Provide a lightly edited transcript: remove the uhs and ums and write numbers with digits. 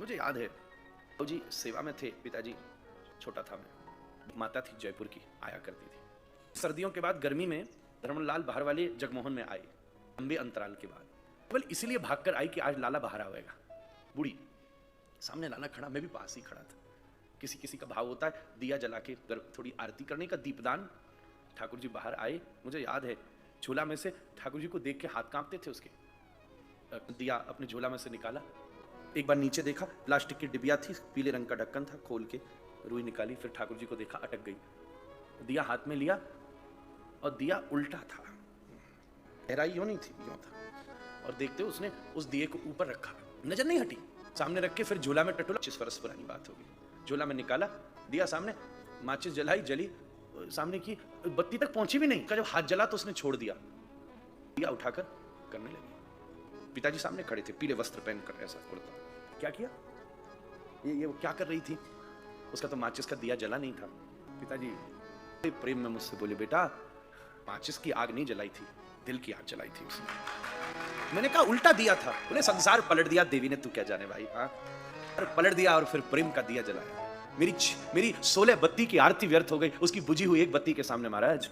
मुझे याद है तो जी सेवा में थे पिताजी, छोटा था मैं, माता थी जयपुर की, आया करती थी। सर्दियों के बाद गर्मी में धर्मलाल बाहर वाले जगमोहन में आई, लंबे अंतराल के बाद। केवल इसलिए भागकर आई कि आज लाला बाहर आएगा। बूढ़ी सामने लाला खड़ा, मैं भी पास ही खड़ा था। किसी किसी का भाव होता है दिया जला के थोड़ी आरती करने का, दीपदान। ठाकुर जी बाहर आए, मुझे याद है झोला में से ठाकुर जी को देख के हाथ कांपते थे उसके। दिया अपने झोला में से निकाला, एक बार नीचे देखा, प्लास्टिक की डिबिया थी, पीले रंग का ढक्कन था, खोल के रुई निकाली, फिर ठाकुर जी को देखा, अटक गई। दिया हाथ में लिया और दिया उल्टा था, गहराई यूं नहीं थी, यूं था। और देखते उसने उस दिए को ऊपर रखा, नजर नहीं हटी, सामने रख के फिर झोला में टटोला। 25 वर्ष पुरानी बात होगी। झोला में निकाला, दिया सामने, माचिस जलाई, जली, सामने की बत्ती तक पहुंची भी नहीं, का जब हाथ जला तो उसने छोड़ दिया, दिया उठाकर करने लगी। पिताजी सामने खड़े थे, पीले वस्त्र पहनकर, ऐसा कुर्ता। क्या किया ये वो क्या कर रही थी? उसका तो माचिस का दिया जला नहीं था। पिताजी प्रेम में मुझसे बोले, बेटा माचिस की आग नहीं जलाई थी, दिल की आग जलाई थी उसने। मैंने कहा उल्टा दिया था। बोले संसार पलट दिया देवी ने, तू क्या जाने भाई। हाँ पलट दिया और फिर प्रेम का दिया जलाया। मेरी 16 बत्ती की आरती व्यर्थ हो गई, उसकी बुझी हुई एक बत्ती के सामने महाराज।